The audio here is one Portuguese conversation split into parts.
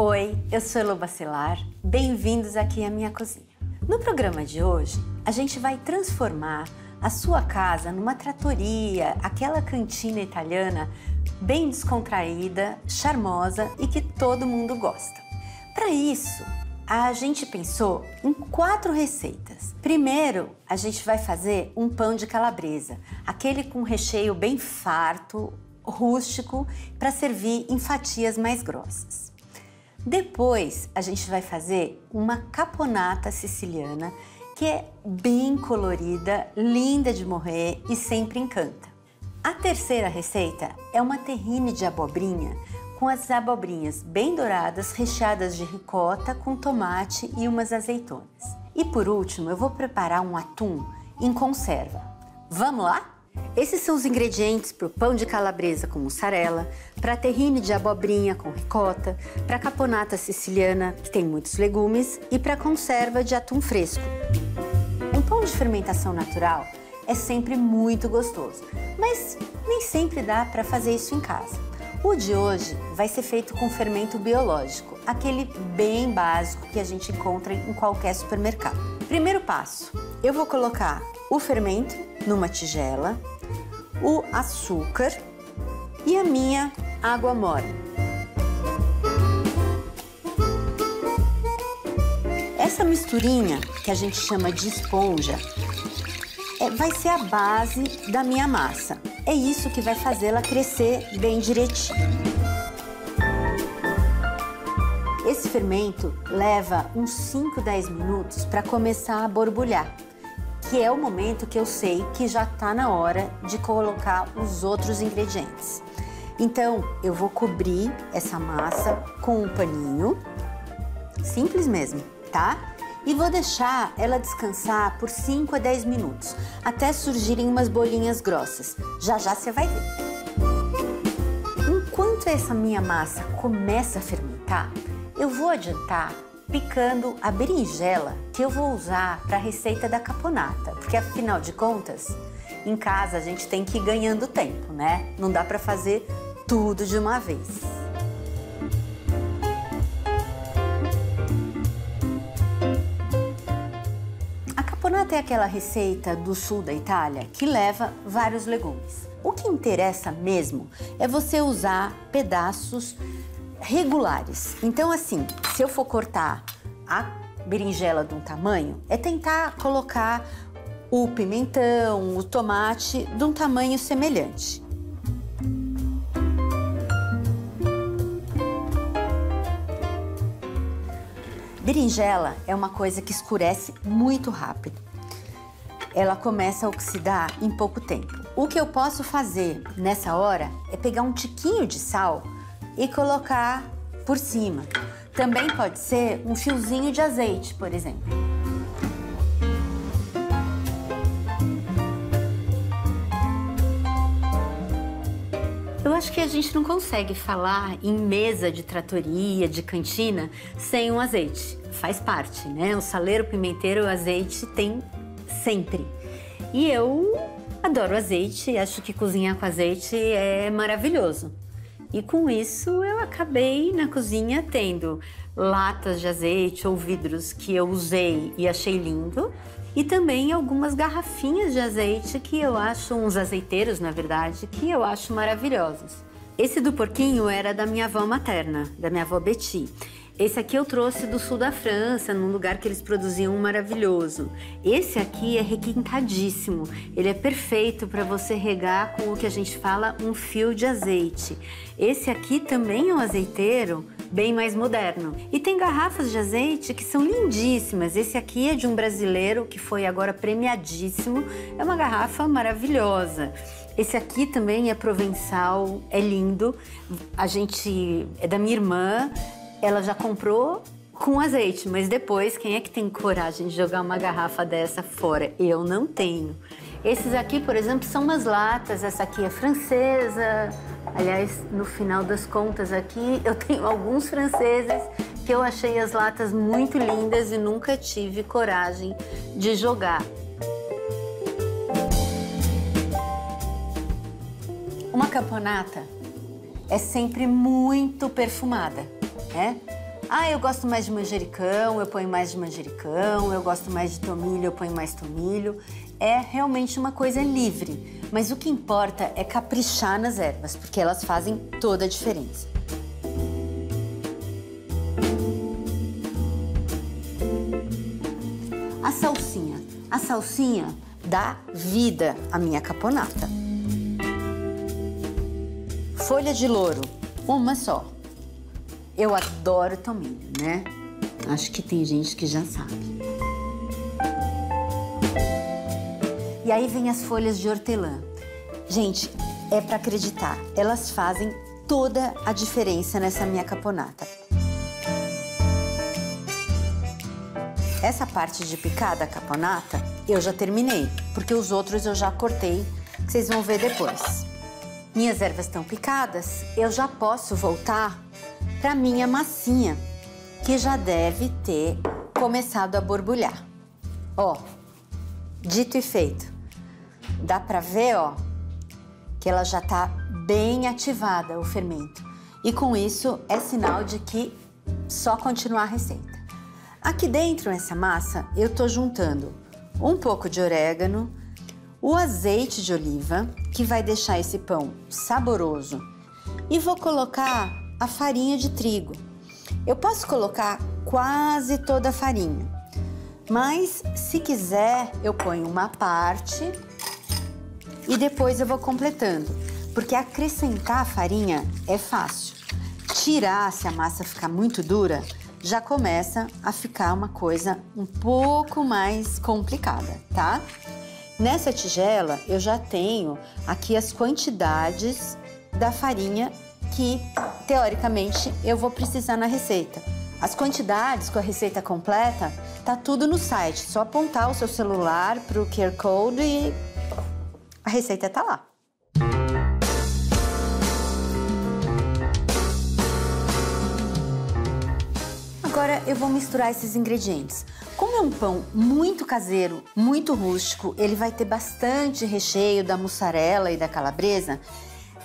Oi, eu sou Elô Bacelar, bem-vindos aqui à minha cozinha. No programa de hoje, a gente vai transformar a sua casa numa trattoria, aquela cantina italiana bem descontraída, charmosa e que todo mundo gosta. Para isso, a gente pensou em 4 receitas. Primeiro, a gente vai fazer um pão de calabresa, aquele com recheio bem farto, rústico, para servir em fatias mais grossas. Depois, a gente vai fazer uma caponata siciliana, que é bem colorida, linda de morrer e sempre encanta. A terceira receita é uma terrine de abobrinha, com as abobrinhas bem douradas, recheadas de ricota, com tomate e umas azeitonas. E por último, eu vou preparar um atum em conserva. Vamos lá? Esses são os ingredientes para o pão de calabresa com mussarela, para a terrine de abobrinha com ricota, para a caponata siciliana, que tem muitos legumes, e para a conserva de atum fresco. Um pão de fermentação natural é sempre muito gostoso, mas nem sempre dá para fazer isso em casa. O de hoje vai ser feito com fermento biológico, aquele bem básico que a gente encontra em qualquer supermercado. Primeiro passo, eu vou colocar o fermento numa tigela, o açúcar e a minha água morna. Essa misturinha, que a gente chama de esponja, vai ser a base da minha massa. É isso que vai fazê-la crescer bem direitinho. Esse fermento leva uns 5, 10 minutos para começar a borbulhar, que é o momento que eu sei que já está na hora de colocar os outros ingredientes. Então, eu vou cobrir essa massa com um paninho, simples mesmo, tá? E vou deixar ela descansar por 5 a 10 minutos, até surgirem umas bolinhas grossas. Já já você vai ver. Enquanto essa minha massa começa a fermentar, eu vou adiantar picando a berinjela que eu vou usar para a receita da caponata, porque afinal de contas, em casa a gente tem que ir ganhando tempo, né? Não dá para fazer tudo de uma vez. A caponata é aquela receita do sul da Itália que leva vários legumes. O que interessa mesmo é você usar pedaços regulares. Então, assim, se eu for cortar a berinjela de um tamanho, é tentar colocar o pimentão, o tomate de um tamanho semelhante. Berinjela é uma coisa que escurece muito rápido. Ela começa a oxidar em pouco tempo. O que eu posso fazer nessa hora é pegar um tiquinho de sal e colocar por cima. Também pode ser um fiozinho de azeite, por exemplo. Eu acho que a gente não consegue falar em mesa de trattoria, de cantina, sem um azeite. Faz parte, né? O saleiro, o pimenteiro, o azeite tem sempre. E eu adoro azeite, acho que cozinhar com azeite é maravilhoso. E com isso eu acabei na cozinha tendo latas de azeite ou vidros que eu usei e achei lindo, e também algumas garrafinhas de azeite que eu acho, uns azeiteiros na verdade, que eu acho maravilhosos. Esse do porquinho era da minha avó materna, da minha avó Betty. Esse aqui eu trouxe do sul da França, num lugar que eles produziam um maravilhoso. Esse aqui é requintadíssimo. Ele é perfeito para você regar com o que a gente fala um fio de azeite. Esse aqui também é um azeiteiro bem mais moderno. E tem garrafas de azeite que são lindíssimas. Esse aqui é de um brasileiro que foi agora premiadíssimo. É uma garrafa maravilhosa. Esse aqui também é provençal, é lindo. É da minha irmã. Ela já comprou com azeite, mas depois, quem é que tem coragem de jogar uma garrafa dessa fora? Eu não tenho. Esses aqui, por exemplo, são umas latas. Essa aqui é francesa. Aliás, no final das contas aqui, eu tenho alguns franceses que eu achei as latas muito lindas e nunca tive coragem de jogar. Uma caponata é sempre muito perfumada, né? Ah, eu gosto mais de manjericão, eu ponho mais de manjericão, eu gosto mais de tomilho, eu ponho mais tomilho. É realmente uma coisa livre, mas o que importa é caprichar nas ervas, porque elas fazem toda a diferença. A salsinha dá vida à minha caponata. Folha de louro, uma só. Eu adoro tomilho, né? Acho que tem gente que já sabe. E aí vem as folhas de hortelã. Gente, é pra acreditar, elas fazem toda a diferença nessa minha caponata. Essa parte de picar da caponata eu já terminei, porque os outros eu já cortei, que vocês vão ver depois. Minhas ervas estão picadas, eu já posso voltar para minha massinha, que já deve ter começado a borbulhar. Ó, dito e feito. Dá pra ver, ó, que ela já tá bem ativada, o fermento. E com isso é sinal de que só continuar a receita. Aqui dentro, nessa massa, eu tô juntando um pouco de orégano, o azeite de oliva, que vai deixar esse pão saboroso, e vou colocar a farinha de trigo. Eu posso colocar quase toda a farinha, mas se quiser eu ponho uma parte e depois eu vou completando, porque acrescentar a farinha é fácil. Tirar, se a massa ficar muito dura, já começa a ficar uma coisa um pouco mais complicada, tá? Nessa tigela eu já tenho aqui as quantidades da farinha que, teoricamente, eu vou precisar na receita. As quantidades com a receita completa, tá tudo no site. Só apontar o seu celular pro QR Code e a receita tá lá. Agora eu vou misturar esses ingredientes. Como é um pão muito caseiro, muito rústico, ele vai ter bastante recheio da mussarela e da calabresa,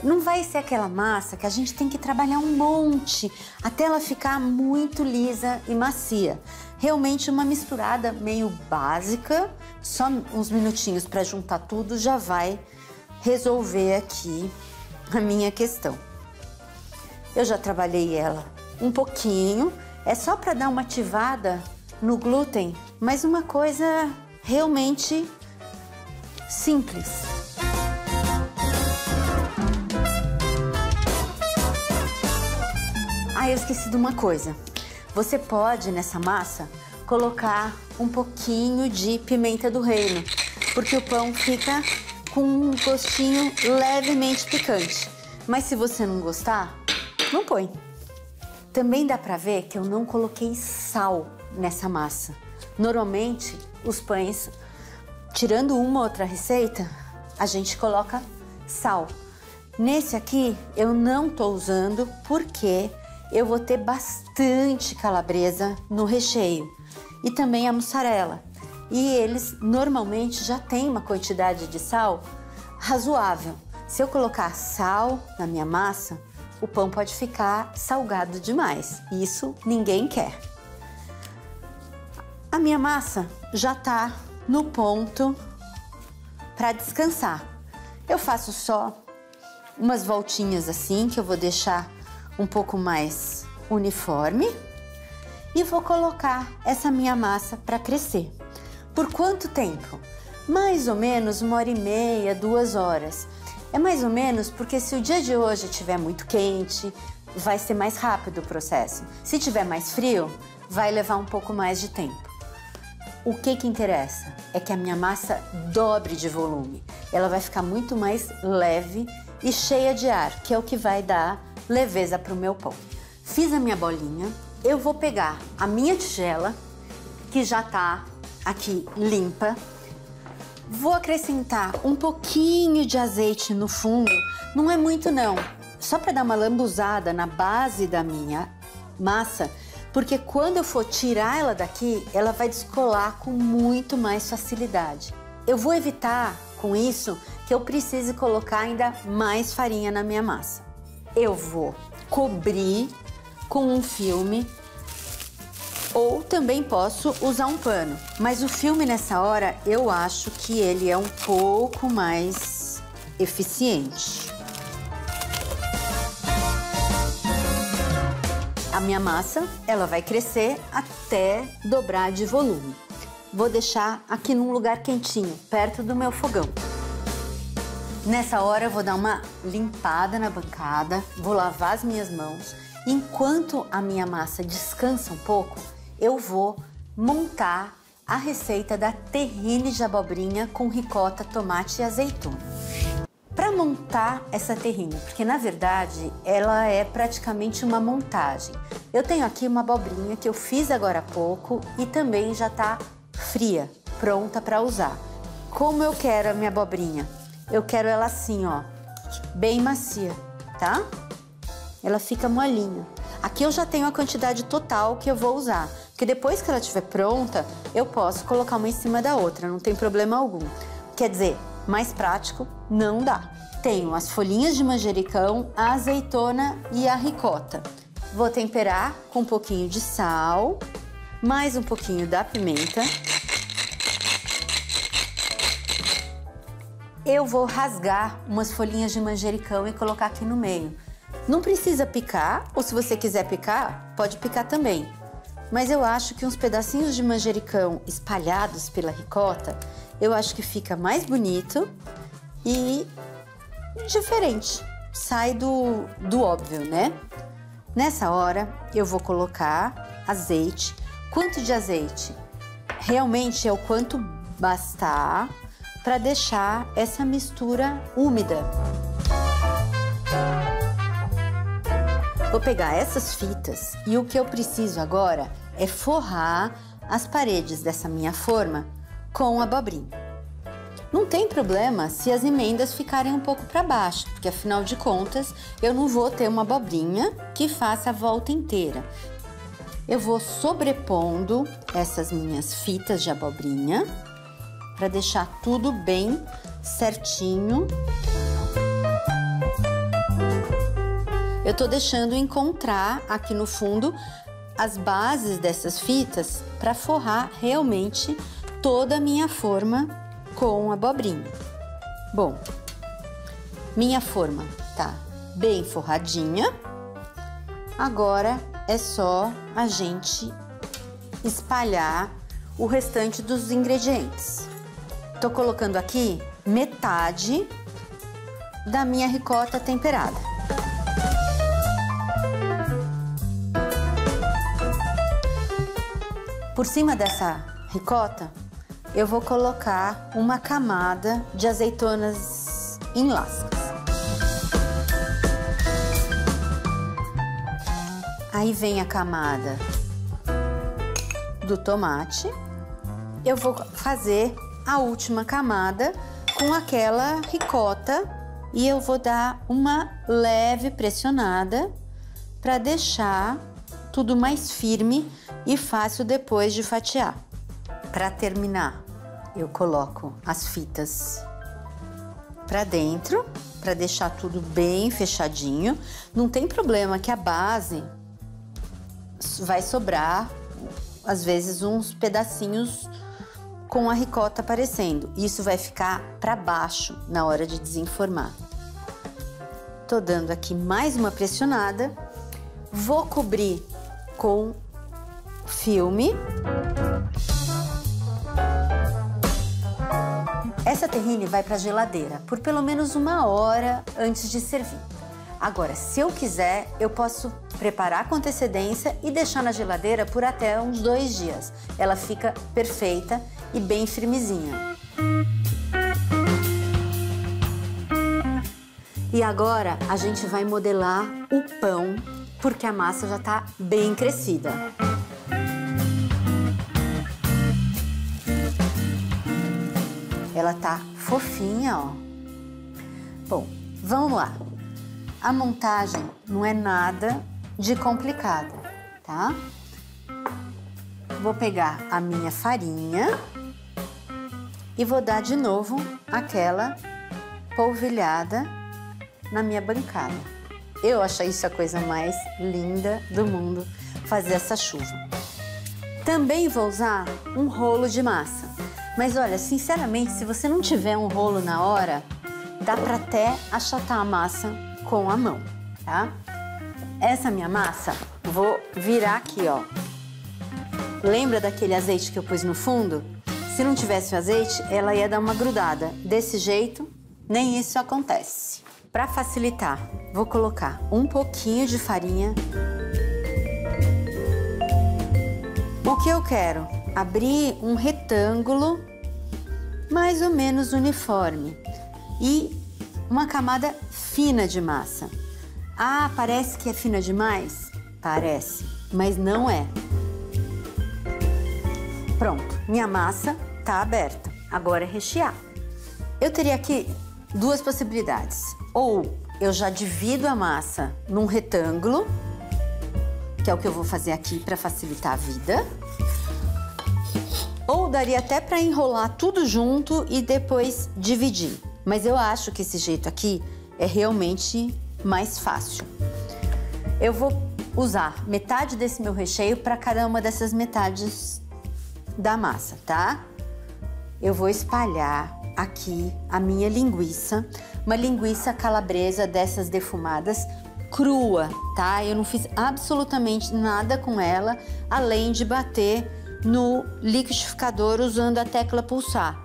não vai ser aquela massa que a gente tem que trabalhar um monte até ela ficar muito lisa e macia. Realmente uma misturada meio básica, só uns minutinhos para juntar tudo já vai resolver aqui a minha questão. Eu já trabalhei ela um pouquinho, é só para dar uma ativada no glúten, mas uma coisa realmente simples. Ah, eu esqueci de uma coisa. Você pode, nessa massa, colocar um pouquinho de pimenta do reino, porque o pão fica com um gostinho levemente picante. Mas se você não gostar, não põe. Também dá pra ver que eu não coloquei sal nessa massa. Normalmente, os pães, tirando uma ou outra receita, a gente coloca sal. Nesse aqui, eu não tô usando porque eu vou ter bastante calabresa no recheio e também a mussarela. E eles normalmente já têm uma quantidade de sal razoável. Se eu colocar sal na minha massa, o pão pode ficar salgado demais. Isso ninguém quer. A minha massa já tá no ponto para descansar. Eu faço só umas voltinhas assim, que eu vou deixar um pouco mais uniforme, e vou colocar essa minha massa para crescer. Por quanto tempo? Mais ou menos 1h30, 2 horas. É mais ou menos porque se o dia de hoje estiver muito quente, vai ser mais rápido o processo. Se tiver mais frio, vai levar um pouco mais de tempo. O que interessa é que a minha massa dobre de volume. Ela vai ficar muito mais leve e cheia de ar, que é o que vai dar leveza para o meu pão. Fiz a minha bolinha, eu vou pegar a minha tigela, que já tá aqui limpa, vou acrescentar um pouquinho de azeite no fundo, não é muito não, só para dar uma lambuzada na base da minha massa, porque quando eu for tirar ela daqui, ela vai descolar com muito mais facilidade. Eu vou evitar com isso que eu precise colocar ainda mais farinha na minha massa. Eu vou cobrir com um filme Ou também posso usar um pano. Mas o filme nessa hora, eu acho que ele é um pouco mais eficiente. A minha massa, ela vai crescer até dobrar de volume. Vou deixar aqui num lugar quentinho, perto do meu fogão. Nessa hora eu vou dar uma limpada na bancada, vou lavar as minhas mãos. Enquanto a minha massa descansa um pouco, eu vou montar a receita da terrine de abobrinha com ricota, tomate e azeitona. Para montar essa terrine, porque na verdade ela é praticamente uma montagem. Eu tenho aqui uma abobrinha que eu fiz agora há pouco e também já está fria, pronta para usar. Como eu quero a minha abobrinha? Eu quero ela assim, ó, bem macia, tá? Ela fica molinha. Aqui eu já tenho a quantidade total que eu vou usar, porque depois que ela estiver pronta, eu posso colocar uma em cima da outra, não tem problema algum. Quer dizer, mais prático não dá. Tenho as folhinhas de manjericão, a azeitona e a ricota. Vou temperar com um pouquinho de sal, mais um pouquinho da pimenta. Eu vou rasgar umas folhinhas de manjericão e colocar aqui no meio. Não precisa picar, ou se você quiser picar, pode picar também. Mas eu acho que uns pedacinhos de manjericão espalhados pela ricota, eu acho que fica mais bonito e diferente. Sai do óbvio, né? Nessa hora, eu vou colocar azeite. Quanto de azeite? Realmente é o quanto bastar para deixar essa mistura úmida. Vou pegar essas fitas e o que eu preciso agora é forrar as paredes dessa minha forma com abobrinha. Não tem problema se as emendas ficarem um pouco para baixo, porque afinal de contas eu não vou ter uma abobrinha que faça a volta inteira. Eu vou sobrepondo essas minhas fitas de abobrinha para deixar tudo bem certinho. Eu tô deixando encontrar aqui no fundo as bases dessas fitas para forrar realmente toda a minha forma com abobrinha. Bom, minha forma tá bem forradinha. Agora é só a gente espalhar o restante dos ingredientes. Tô colocando aqui metade da minha ricota temperada. Por cima dessa ricota, eu vou colocar uma camada de azeitonas em lascas. Aí vem a camada do tomate. Eu vou fazer a última camada com aquela ricota e eu vou dar uma leve pressionada para deixar tudo mais firme e fácil depois de fatiar. Para terminar, eu coloco as fitas para dentro, para deixar tudo bem fechadinho. Não tem problema que a base vai sobrar, às vezes, uns pedacinhos com a ricota aparecendo. Isso vai ficar para baixo na hora de desenformar. Tô dando aqui mais uma pressionada. Vou cobrir com filme. Essa terrine vai para a geladeira por pelo menos 1 hora antes de servir. Agora, se eu quiser, eu posso preparar com antecedência e deixar na geladeira por até uns 2 dias. Ela fica perfeita e bem firmezinha. E agora a gente vai modelar o pão, porque a massa já tá bem crescida. Ela tá fofinha, ó. Bom, vamos lá. A montagem não é nada de complicada, tá? Vou pegar a minha farinha e vou dar de novo aquela polvilhada na minha bancada. Eu achei isso a coisa mais linda do mundo, fazer essa chuva. Também vou usar um rolo de massa. Mas olha, sinceramente, se você não tiver um rolo na hora, dá para até achatar a massa com a mão, tá? Essa minha massa, vou virar aqui, ó. Lembra daquele azeite que eu pus no fundo? Se não tivesse o azeite, ela ia dar uma grudada. Desse jeito, nem isso acontece. Para facilitar, vou colocar um pouquinho de farinha. O que eu quero? Abrir um retângulo mais ou menos uniforme e uma camada fina de massa. Ah, parece que é fina demais? Parece, mas não é. Pronto, minha massa tá aberta. Agora é rechear. Eu teria aqui duas possibilidades. Ou eu já divido a massa num retângulo, que é o que eu vou fazer aqui para facilitar a vida. Ou daria até para enrolar tudo junto e depois dividir. Mas eu acho que esse jeito aqui é realmente mais fácil. Eu vou usar metade desse meu recheio para cada uma dessas metades da massa, tá? Eu vou espalhar aqui a minha linguiça, uma linguiça calabresa dessas defumadas, crua, tá? Eu não fiz absolutamente nada com ela, além de bater no liquidificador usando a tecla pulsar.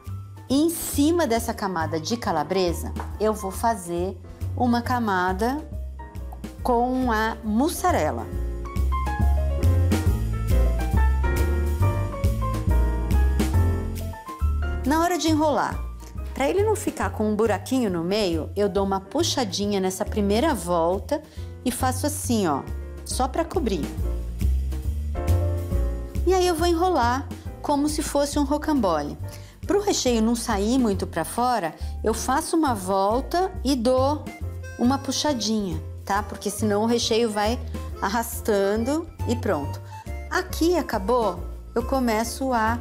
Em cima dessa camada de calabresa, eu vou fazer uma camada com a mussarela. Na hora de enrolar, para ele não ficar com um buraquinho no meio, eu dou uma puxadinha nessa primeira volta e faço assim, ó, só para cobrir. E aí eu vou enrolar como se fosse um rocambole. Para o recheio não sair muito para fora, eu faço uma volta e dou uma puxadinha, tá? Porque senão o recheio vai arrastando e pronto. Aqui acabou, eu começo a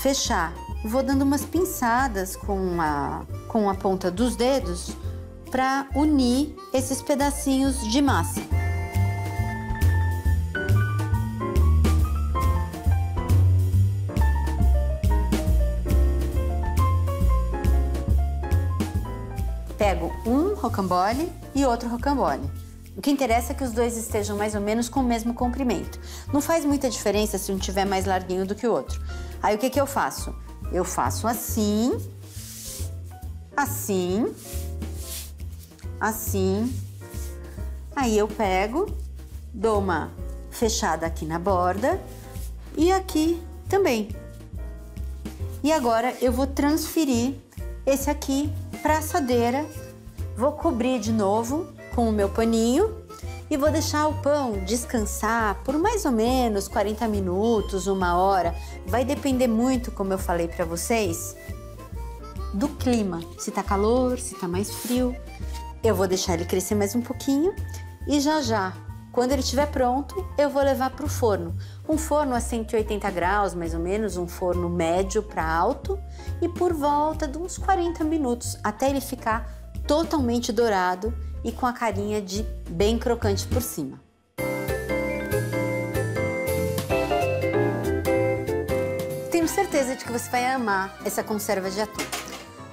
fechar. Vou dando umas pinçadas com a ponta dos dedos para unir esses pedacinhos de massa. Pego um rocambole e outro rocambole. O que interessa é que os dois estejam mais ou menos com o mesmo comprimento. Não faz muita diferença se um tiver mais larguinho do que o outro. Aí o que que eu faço? Eu faço assim, assim, assim. Aí eu pego, dou uma fechada aqui na borda e aqui também. E agora eu vou transferir esse aqui para a assadeira. Vou cobrir de novo com o meu paninho e vou deixar o pão descansar por mais ou menos 40 minutos, 1 hora. Vai depender muito, como eu falei para vocês, do clima. Se tá calor, se tá mais frio. Eu vou deixar ele crescer mais um pouquinho e já, quando ele estiver pronto, eu vou levar para o forno. Um forno a 180 graus, mais ou menos, um forno médio para alto e por volta de uns 40 minutos, até ele ficar totalmente dourado e com a carinha de bem crocante por cima. Tenho certeza de que você vai amar essa conserva de atum.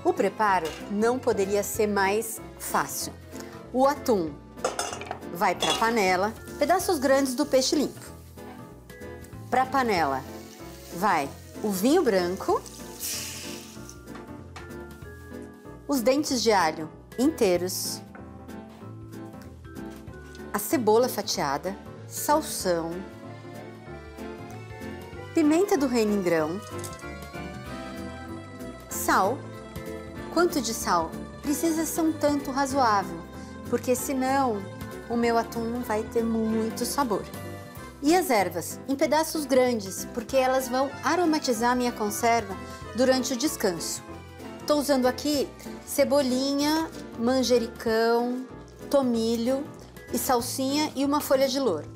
O preparo não poderia ser mais fácil. O atum vai para a panela, pedaços grandes do peixe limpo. Para a panela vai o vinho branco, os dentes de alho inteiros, a cebola fatiada, salsão, pimenta do reino em grão, sal. Quanto de sal? Precisa ser um tanto razoável, porque senão o meu atum não vai ter muito sabor. E as ervas, em pedaços grandes, porque elas vão aromatizar a minha conserva durante o descanso. Estou usando aqui cebolinha, manjericão, tomilho e salsinha e uma folha de louro.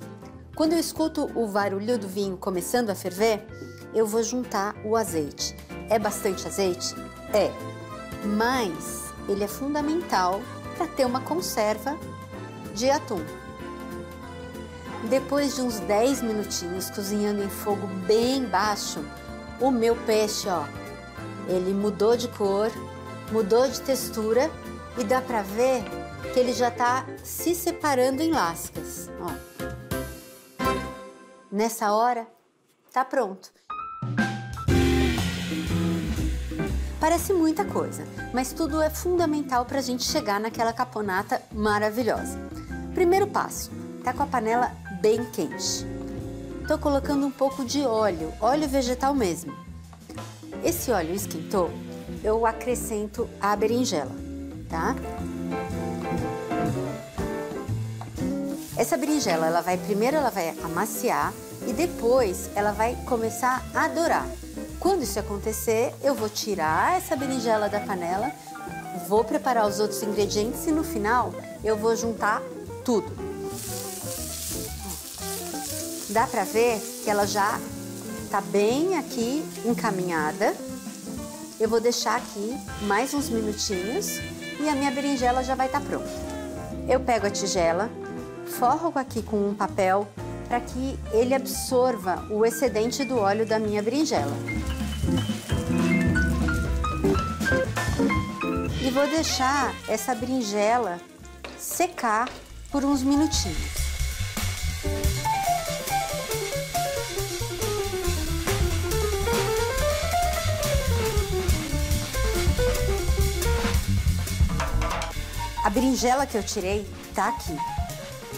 Quando eu escuto o barulho do vinho começando a ferver, eu vou juntar o azeite. É bastante azeite? É, mas ele é fundamental para ter uma conserva de atum. Depois de uns 10 minutinhos cozinhando em fogo bem baixo, o meu peixe, ó, ele mudou de cor, mudou de textura e dá pra ver que ele já tá se separando em lascas, ó. Nessa hora, tá pronto. Parece muita coisa, mas tudo é fundamental para a gente chegar naquela caponata maravilhosa. Primeiro passo, tá com a panela bem quente. Tô colocando um pouco de óleo vegetal mesmo. Esse óleo esquentou, eu acrescento a berinjela, tá? Essa berinjela, primeiro ela vai amaciar e depois ela vai começar a dourar. Quando isso acontecer, eu vou tirar essa berinjela da panela, vou preparar os outros ingredientes e no final eu vou juntar tudo. Dá pra ver que ela já tá bem aqui encaminhada. Eu vou deixar aqui mais uns minutinhos e a minha berinjela já vai estar pronta. Eu pego a tigela, forro aqui com um papel para que ele absorva o excedente do óleo da minha berinjela. E vou deixar essa berinjela secar por uns minutinhos. A berinjela que eu tirei tá aqui.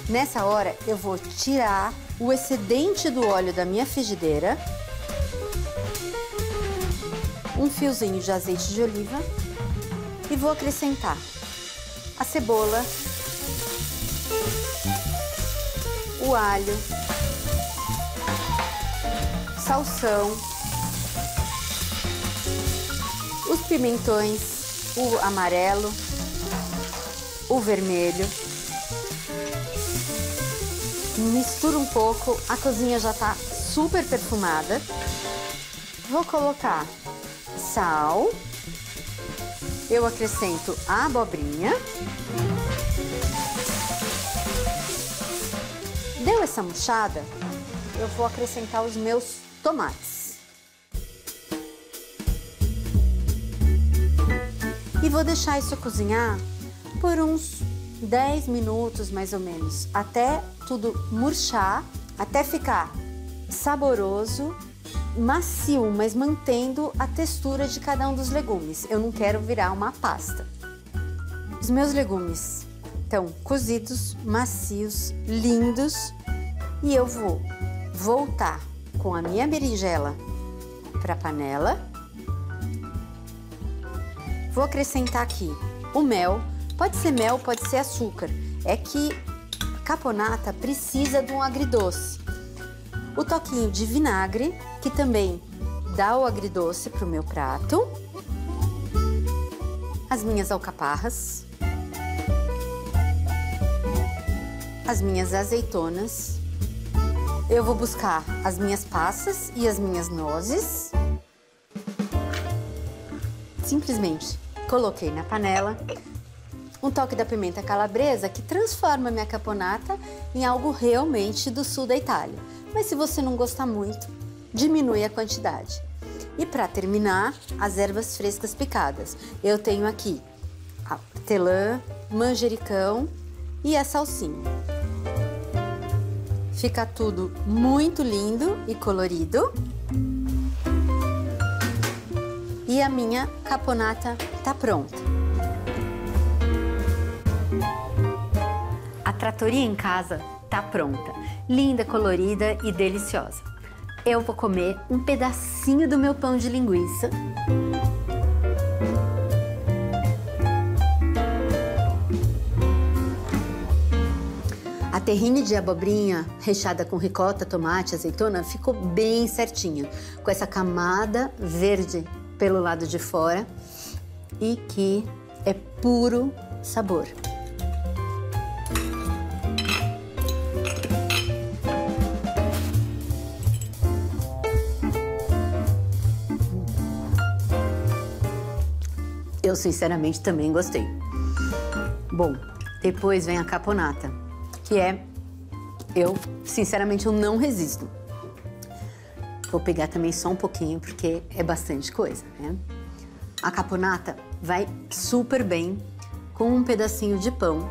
Nessa hora eu vou tirar o excedente do óleo da minha frigideira, um fiozinho de azeite de oliva e vou acrescentar a cebola, o alho, salsão, os pimentões, o amarelo, o vermelho. Misturo um pouco, a cozinha já tá super perfumada. Vou colocar sal. Eu acrescento a abobrinha. Deu essa murchada, eu vou acrescentar os meus tomates. E vou deixar isso cozinhar por uns 10 minutos mais ou menos, até tudo murchar, até ficar saboroso, macio, mas mantendo a textura de cada um dos legumes. Eu não quero virar uma pasta. Os meus legumes estão cozidos, macios, lindos, e eu vou voltar com a minha berinjela para a panela. Vou acrescentar aqui o mel. Pode ser mel, pode ser açúcar. É que caponata precisa de um agridoce. O toquinho de vinagre, que também dá o agridoce para o meu prato. As minhas alcaparras. As minhas azeitonas. Eu vou buscar as minhas passas e as minhas nozes. Simplesmente coloquei na panela. Um toque da pimenta calabresa que transforma minha caponata em algo realmente do sul da Itália. Mas se você não gostar muito, diminui a quantidade. E para terminar, as ervas frescas picadas. Eu tenho aqui a hortelã, manjericão e a salsinha. Fica tudo muito lindo e colorido. E a minha caponata tá pronta. A trattoria em casa tá pronta, linda, colorida e deliciosa. Eu vou comer um pedacinho do meu pão de linguiça. A terrine de abobrinha recheada com ricota, tomate, azeitona ficou bem certinha, com essa camada verde pelo lado de fora e que é puro sabor. Eu, sinceramente, também gostei. Bom, depois vem a caponata, que é Eu, sinceramente, eu não resisto. Vou pegar também só um pouquinho, porque é bastante coisa, né? A caponata vai super bem com um pedacinho de pão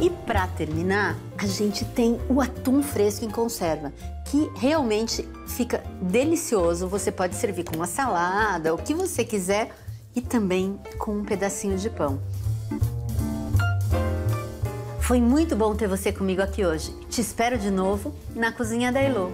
E para terminar, a gente tem o atum fresco em conserva, que realmente fica delicioso. Você pode servir com uma salada, o que você quiser, e também com um pedacinho de pão. Foi muito bom ter você comigo aqui hoje. Te espero de novo na Cozinha da Elô.